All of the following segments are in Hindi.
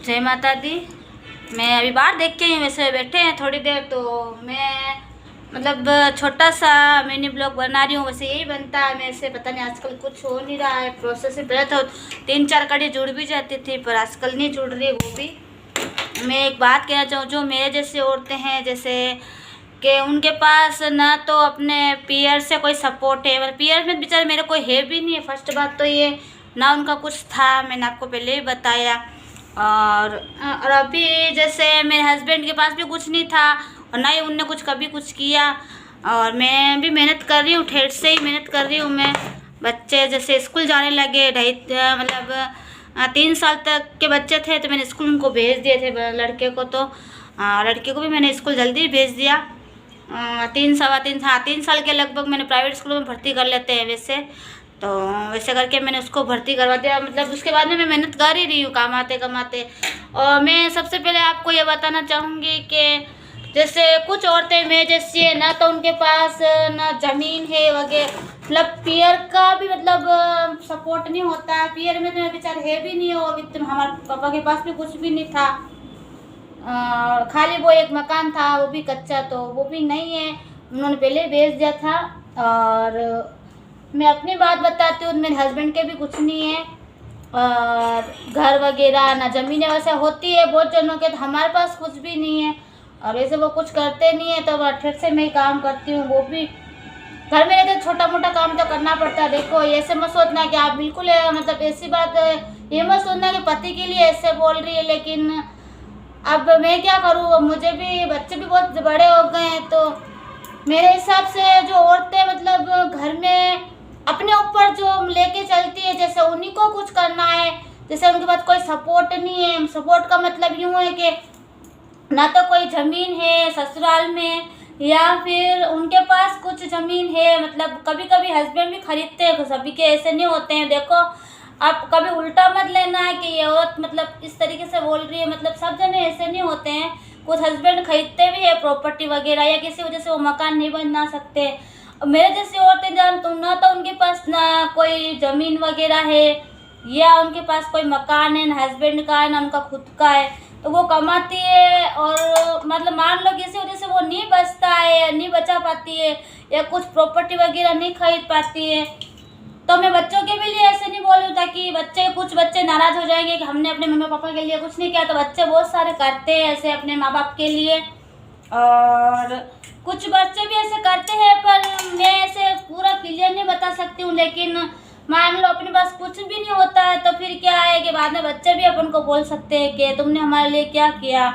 जय माता दी। मैं अभी बाहर देख के ही वैसे बैठे हैं थोड़ी देर, तो मैं मतलब छोटा सा मिनी ब्लॉग बना रही हूँ। वैसे यही बनता है मेरे से, पता नहीं आजकल कुछ हो नहीं रहा है। प्रोसेस से पहले तो 3-4 कड़ी जुड़ भी जाती थी, पर आजकल नहीं जुड़ रही वो भी। मैं एक बात कहना चाहूँ, जो मेरे जैसे औरतें हैं, जैसे कि उनके पास ना तो अपने पीयर से कोई सपोर्ट है, मतलब पीयर में बेचारे मेरे कोई है भी नहीं है। फर्स्ट बात तो ये, ना उनका कुछ था, मैंने आपको पहले ही बताया। और अभी जैसे मेरे हस्बैंड के पास भी कुछ नहीं था, और ना ही उनने कुछ कभी कुछ किया। और मैं भी मेहनत कर रही हूँ, ठेठ से ही मेहनत कर रही हूँ मैं। बच्चे जैसे स्कूल जाने लगे, मतलब 3 साल तक के बच्चे थे तो मैंने स्कूल उनको भेज दिए थे, लड़के को तो। लड़के को भी मैंने स्कूल जल्दी भेज दिया। 3 साल के लगभग मैंने प्राइवेट स्कूलों में भर्ती कर लेते हैं वैसे तो। वैसे करके मैंने उसको भर्ती करवा दिया, मतलब उसके बाद में मैं मेहनत कर ही रही हूँ कमाते कमाते। और मैं सबसे पहले आपको ये बताना चाहूँगी कि जैसे कुछ औरतें मैं जैसी है, ना तो उनके पास ना ज़मीन है वगैरह, मतलब पीयर का भी मतलब सपोर्ट नहीं होता है। पीयर में तो बेचारे है भी नहीं, और हमारे पापा के पास भी कुछ भी नहीं था। खाली वो एक मकान था, वो भी कच्चा, तो वो भी नहीं है, उन्होंने पहले बेच दिया था। और मैं अपनी बात बताती हूँ, मेरे हस्बैंड के भी कुछ नहीं है, और घर वगैरह ना ज़मीनें वैसे होती है बहुत जनों के, तो हमारे पास कुछ भी नहीं है। और वैसे वो कुछ करते नहीं है, तो ठेठ से मैं ही काम करती हूँ। वो भी घर में रहते छोटा मोटा काम तो करना पड़ता है। देखो ऐसे मत सोचना कि आप बिल्कुल मतलब ऐसी बात ये मत सोचना कि पति के लिए ऐसे बोल रही है, लेकिन अब मैं क्या करूँ, मुझे भी बच्चे भी बहुत बड़े हो गए हैं। तो मेरे हिसाब से जो औरतें मतलब घर में अपने ऊपर जो लेके चलती है, जैसे उन्हीं को कुछ करना है। जैसे उनके पास कोई सपोर्ट नहीं है, सपोर्ट का मतलब यूँ है कि ना तो कोई ज़मीन है ससुराल में, या फिर उनके पास कुछ ज़मीन है, मतलब कभी कभी हस्बैंड भी खरीदते हैं, सभी के ऐसे नहीं होते हैं। देखो आप कभी उल्टा मत लेना है कि ये औरत मतलब इस तरीके से बोल रही है, मतलब सब जने ऐसे नहीं होते हैं। कुछ हस्बैंड खरीदते भी है प्रॉपर्टी वगैरह, या किसी वजह से वो मकान नहीं बना सकते। मेरे जैसी औरतें जान तो ना तो उनके पास ना कोई ज़मीन वगैरह है, या उनके पास कोई मकान है, ना हस्बैंड का है ना उनका खुद का है, तो वो कमाती है। और मतलब मान लो किसी वजह से वो नहीं बचता है या नहीं बचा पाती है, या कुछ प्रॉपर्टी वगैरह नहीं खरीद पाती है, तो मैं बच्चों के भी लिए ऐसे नहीं बोल रही, ताकि कुछ बच्चे नाराज़ हो जाएंगे कि हमने अपने मम्मी पापा के लिए कुछ नहीं किया। तो बच्चे बहुत सारे करते हैं ऐसे अपने माँ बाप के लिए, और कुछ बच्चे भी ऐसे करते हैं, पर मैं ऐसे पूरा क्लियर नहीं बता सकती हूँ। लेकिन मान लो अपने पास कुछ भी नहीं होता है, तो फिर क्या है कि बाद में बच्चे भी अपन को बोल सकते हैं कि तुमने हमारे लिए क्या किया,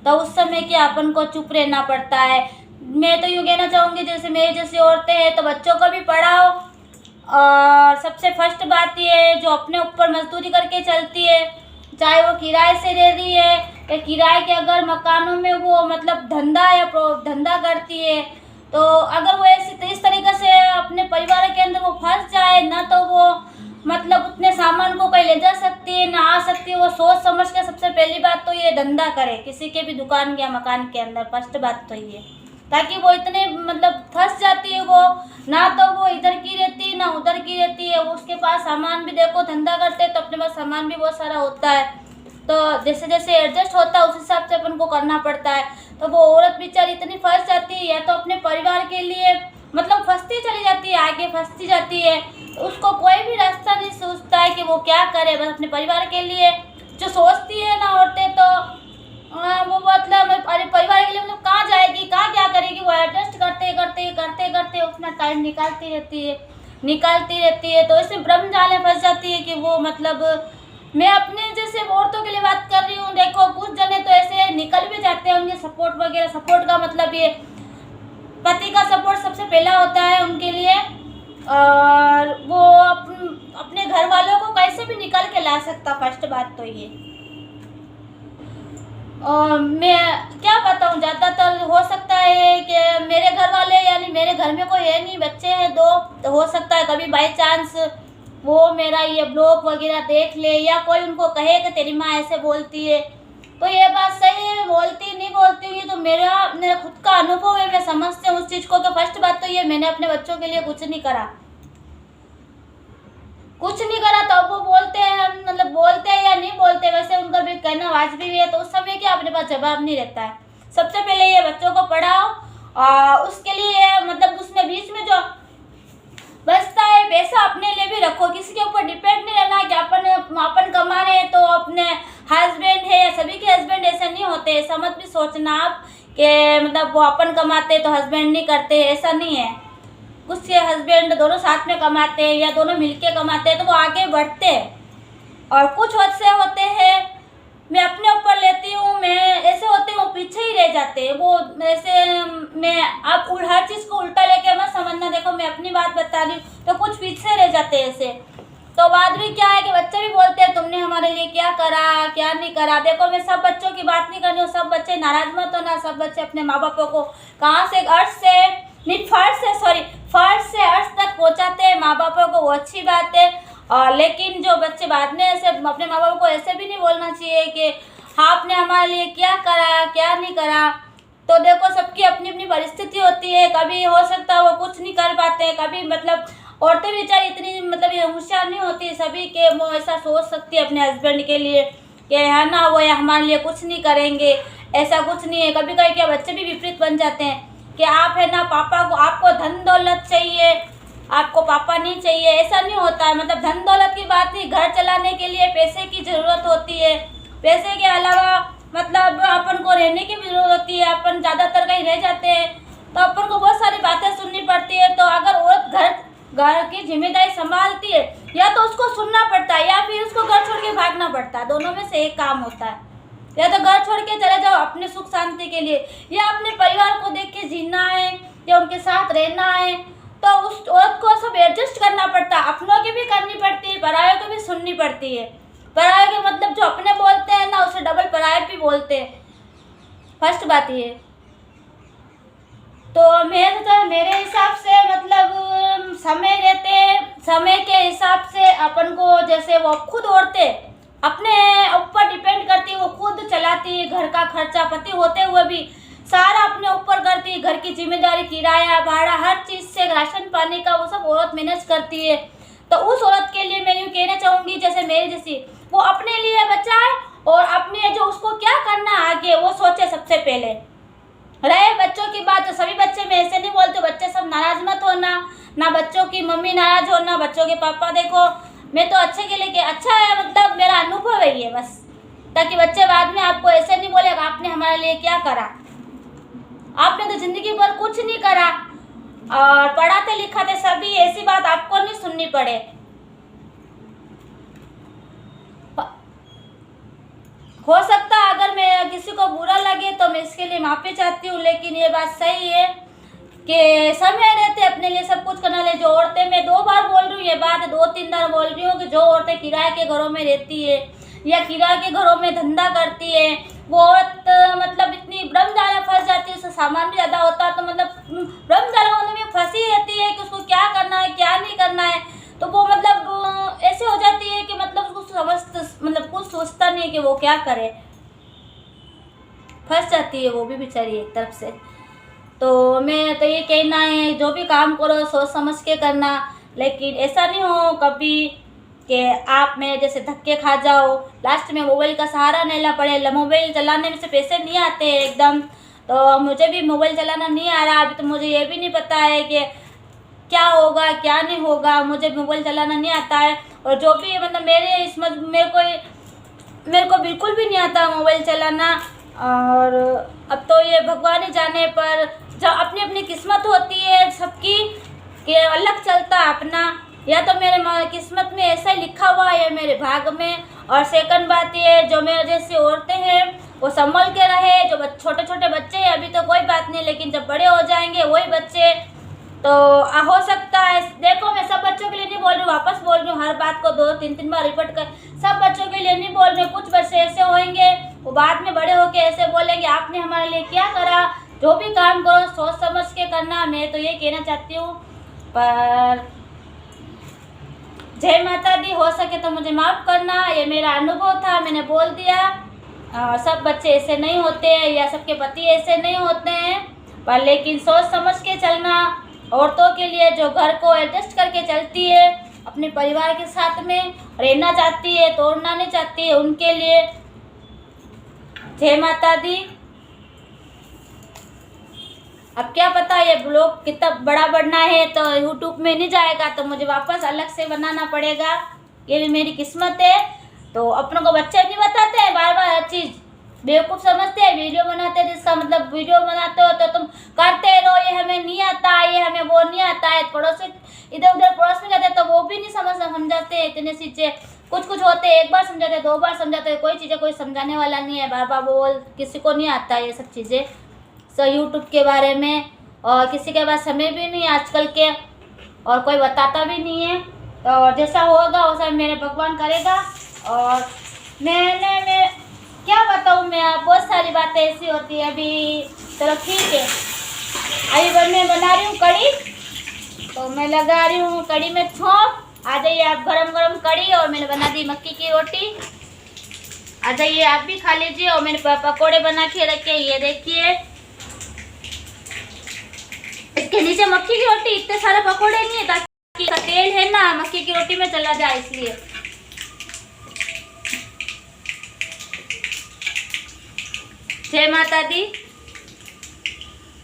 तो उस समय क्या अपन को चुप रहना पड़ता है। मैं तो यूँ कहना चाहूँगी, जैसे मेरी जैसी औरतें हैं तो बच्चों को भी पढ़ाओ। और सबसे फर्स्ट बात ये है, जो अपने ऊपर मजदूरी करके चलती है, चाहे वो किराए से रह रही है या किराए के अगर मकानों में वो मतलब धंधा करती है, तो अगर वो इस तरीके से अपने परिवार के अंदर वो फंस जाए, ना तो वो मतलब उतने सामान को कहीं ले जा सकती है ना आ सकती है। वो सोच समझ के सबसे पहली बात तो ये धंधा करे किसी के भी दुकान या मकान के अंदर, फर्स्ट बात तो ये, ताकि वो इतने मतलब फंस जाती है, वो ना तो वो इधर की रहती है ना उधर की रहती है। उसके पास सामान भी देखो, धंधा करते हैं तो अपने पास सामान भी बहुत सारा होता है, तो जैसे जैसे एडजस्ट होता है उस हिसाब से अपन को करना पड़ता है। तो वो औरत बेचारी इतनी फंस जाती है, या तो अपने परिवार के लिए मतलब फंसती चली जाती है, आगे फंसती जाती है, तो उसको कोई भी रास्ता नहीं सोचता है कि वो क्या करे। बस अपने परिवार के लिए जो सोचती है ना औरतें, तो वो मतलब अरे परिवार के लिए मतलब कहाँ जाएगी, कहाँ क्या करेगी, वो एडजस्ट करते अपना टाइम निकालती रहती है। तो इसमें ब्रह्म जाल में फंस जाती है कि वो मतलब मैं अपने जैसे औरतों के लिए बात कर रही हूँ। देखो कुछ जने तो ऐसे निकल भी जाते हैं, उनके सपोर्ट वगैरह, सपोर्ट का मतलब ये पति का सपोर्ट सबसे पहला होता है उनके लिए, और वो अपने घर वालों को कैसे भी निकाल के ला सकता, फर्स्ट बात तो ये। और मैं क्या बताऊँ, ज़्यादातर हो सकता है कि मेरे घर वाले यानी मेरे घर में कोई है नहीं, बच्चे हैं 2, तो हो सकता है कभी बाई चांस वो मेरा ये ब्लॉग वगैरह देख ले, या कोई उनको कहे कि तेरी माँ ऐसे बोलती है। तो ये बात सही है, बोलती नहीं बोलती हुई तो मेरा खुद का अनुभव है, मैं समझती हूँ उस चीज़ को। कि फर्स्ट बात तो ये, मैंने अपने बच्चों के लिए कुछ नहीं करा, कुछ नहीं करा तो अब वो बोलते हैं, मतलब बोलते हैं या नहीं बोलते, वैसे उनका भी कहना वाजिबी भी है। तो उस समय क्या अपने पास जवाब नहीं रहता है। सबसे पहले ये बच्चों को पढ़ाओ, उसके लिए मतलब उसमें बीच में जो बचता है पैसा अपने लिए भी रखो। किसी के ऊपर डिपेंड नहीं रहना कि अपन कमा रहे हैं तो अपने हस्बैंड है या सभी के हस्बैंड ऐसे नहीं होते। ऐसा मत भी सोचना आप कि मतलब वो अपन कमाते तो हस्बैंड नहीं करते, ऐसा नहीं है। कुछ के हस्बैंड दोनों साथ में कमाते हैं या दोनों मिलके कमाते हैं तो वो आगे बढ़ते हैं। और कुछ वैसे होते हैं, मैं अपने ऊपर लेती हूँ, मैं ऐसे होते हैं वो पीछे ही रह जाते हैं। वो ऐसे मैं आप हर चीज़ को उल्टा लेके मत समझना। देखो मैं अपनी बात बता रही हूँ तो कुछ पीछे रह जाते हैं ऐसे। तो बाद में क्या है कि बच्चे भी बोलते हैं तुमने हमारे लिए क्या करा क्या नहीं करा। देखो मैं सब बच्चों की बात नहीं कर रही हूँ, सब बच्चे नाराज मत होना। सब बच्चे अपने माँ बापों को कहाँ से फर्स्ट से अर्थ तक पहुँचाते हैं माँ बापों को, वो अच्छी बात है। और लेकिन जो बच्चे बाद में ऐसे अपने माँ बाप को ऐसे भी नहीं बोलना चाहिए कि हाँ आपने हमारे लिए क्या करा क्या नहीं करा। तो देखो सबकी अपनी अपनी परिस्थिति होती है, कभी हो सकता है वो कुछ नहीं कर पाते, कभी मतलब औरतें बेचारी इतनी मतलब ये होशियार नहीं होती सभी के वो ऐसा सोच सकती है अपने हस्बैंड के लिए कि है ना वो हमारे लिए कुछ नहीं करेंगे, ऐसा कुछ नहीं है। कभी कभी क्या बच्चे भी विपरीत बन जाते हैं कि आप है ना पापा को आपको धन दौलत चाहिए, आपको पापा नहीं चाहिए, ऐसा नहीं होता है। मतलब धन दौलत की बात नहीं, घर चलाने के लिए पैसे की ज़रूरत होती है। पैसे के अलावा मतलब अपन को रहने की भी ज़रूरत होती है। अपन ज़्यादातर कहीं रह जाते हैं तो अपन को बहुत सारी बातें सुननी पड़ती है। तो अगर औरत घर की जिम्मेदारी संभालती है या तो उसको सुनना पड़ता है या फिर उसको घर छोड़ के भागना पड़ता है। दोनों में से एक काम होता है, या तो घर छोड़ के चले जाओ अपने सुख शांति के लिए, या अपने परिवार को देख के जीना है या उनके साथ रहना है। तो उस औरत को सब एडजस्ट करना पड़ता है, अपनों की भी करनी पड़ती है, परायों की भी सुननी पड़ती है। पराये के मतलब जो अपने बोलते हैं ना उससे डबल पराये भी बोलते हैं। फर्स्ट बात ये। तो मेरे हिसाब से मतलब समय के हिसाब से अपन को जैसे वो खुद औरतें अपने ऊपर डिपेंड करती है, वो खुद चलाती है घर का खर्चा, पति होते हुए भी सारा अपने ऊपर करती है। घर की जिम्मेदारी, किराया भाड़ा, हर चीज़ से राशन पानी का वो सब औरत मैनेज करती है। तो उस औरत के लिए मैं यूँ कहना चाहूँगी जैसे मेरी जैसी वो अपने लिए बचाए और अपने जो उसको क्या करना आगे वो सोचे सबसे पहले। रहे बच्चों की बात, तो सभी बच्चे मैं ऐसे नहीं बोलते बच्चे सब नाराज मत होना, ना बच्चों की मम्मी नाराज होना, बच्चों के पापा। देखो मैं तो अच्छे के लिए अच्छा है, मतलब मेरा अनुभव है ये बस, ताकि बच्चे बाद में आपको ऐसे नहीं बोलेगा आपने हमारे लिए क्या करा। आपने तो ज़िंदगी भर कुछ नहीं करा और पढ़ाते लिखाते सभी, ऐसी बात आपको नहीं सुननी पड़े। हो सकता है अगर मैं किसी को बुरा लगे तो मैं इसके लिए माफ़ी चाहती हूँ, लेकिन ये बात सही है कि समय रहते अपने लिए सब कुछ करना ले। जो औरतें, मैं 2 बार बोल रही हूँ ये बात, 2-3 बार बोल रही हूँ कि जो औरतें किराए के घरों में रहती है या किराए के घरों में धंधा करती है, वो औरत मतलब इतनी भ्रमजाल में फंस जाती है, उसका सामान भी ज़्यादा होता है तो मतलब भ्रमजाल में फंसी रहती है कि उसको क्या करना है क्या नहीं करना है। तो वो मतलब ऐसे हो जाती है कि मतलब उसको मतलब कुछ सोचता नहीं है कि वो क्या करे, फंस जाती है वो भी बेचारी एक तरफ से। तो मैं तो ये कहना है जो भी काम करो सोच समझ के करना, लेकिन ऐसा नहीं हो कभी कि आप मेरे जैसे धक्के खा जाओ, लास्ट में मोबाइल का सहारा लेना पड़े। मोबाइल चलाने में से पैसे नहीं आते हैं एकदम, तो मुझे भी मोबाइल चलाना नहीं आ रहा अभी, तो मुझे ये भी नहीं पता है कि क्या होगा क्या नहीं होगा, मुझे मोबाइल चलाना नहीं आता है। और जो भी मतलब मेरे को बिल्कुल भी नहीं आता मोबाइल चलाना। और अब तो ये भगवान ही जाने, पर जो अपनी अपनी किस्मत होती है सबकी कि अलग चलता है अपना, या तो मेरे किस्मत में ऐसा ही लिखा हुआ है या मेरे भाग में। और सेकंड बात ये, जो मेरे जैसी औरतें हैं वो संभल के रहे। जो छोटे छोटे बच्चे हैं अभी तो कोई बात नहीं, लेकिन जब बड़े हो जाएंगे वही बच्चे, तो हो सकता है। देखो मैं सब बच्चों के लिए नहीं बोल रही हूँ, वापस बोल रही हूँ, हर बात को 2-3 बार रिपीट कर, सब बच्चों के लिए नहीं बोल रही हूँ। कुछ बच्चे ऐसे होंगे वो बाद में बड़े होके ऐसे बोलेंगे आपने हमारे लिए क्या करा। जो भी काम करो सोच समझ के करना, मैं तो ये कहना चाहती हूँ। पर जय माता दी, हो सके तो मुझे माफ़ करना, ये मेरा अनुभव था, मैंने बोल दिया। सब बच्चे ऐसे नहीं होते हैं या सबके पति ऐसे नहीं होते हैं, पर लेकिन सोच समझ के चलना। औरतों के लिए जो घर को एडजस्ट करके चलती है अपने परिवार के साथ में रहना चाहती है, तोड़ना नहीं चाहती है, उनके लिए जय माता दी। अब क्या पता ये ब्लॉग कितना बड़ा बनना है तो यूट्यूब में नहीं जाएगा, तो मुझे वापस अलग से बनाना पड़ेगा, ये भी मेरी किस्मत है। तो अपनों को बच्चे नहीं बताते हैं बार बार हर चीज़, बेवकूफ़ समझते हैं। वीडियो बनाते हैं जिसका मतलब वीडियो बनाते हो तो तुम करते रहो, ये हमें नहीं आता, ये हमें वो नहीं आता है। पड़ोस इधर उधर पड़ोस में जाते तो वो भी नहीं समझाते हैं इतने चीज़ें। कुछ होते हैं, एक बार समझाते, 2 बार समझाते, कोई चीज़ें कोई समझाने वाला नहीं है। बार बार बोल, किसी को नहीं आता ये सब चीज़ें यूट्यूब के बारे में, और किसी के पास समय भी नहीं है आजकल के, और कोई बताता भी नहीं है। तो जैसा होगा वैसा मेरे भगवान करेगा। और मैं क्या बताऊँ, मैं बहुत सारी बातें ऐसी होती है अभी। चलो ठीक है, अभी मैं बना रही हूँ कड़ी, तो मैं लगा रही हूँ कड़ी में सौंफ। आ जाइए आप, गरम गरम कड़ी, और मैंने बना दी मक्की की रोटी। आ जाइए आप भी खा लीजिए। और मैंने पकौड़े बना के रखे, ये देखिए, इसके नीचे मक्की की रोटी, इतने सारे पकौड़े नहीं है ताकि तेल है ना मक्की की रोटी में चला जाए, इसलिए। जय माता दी।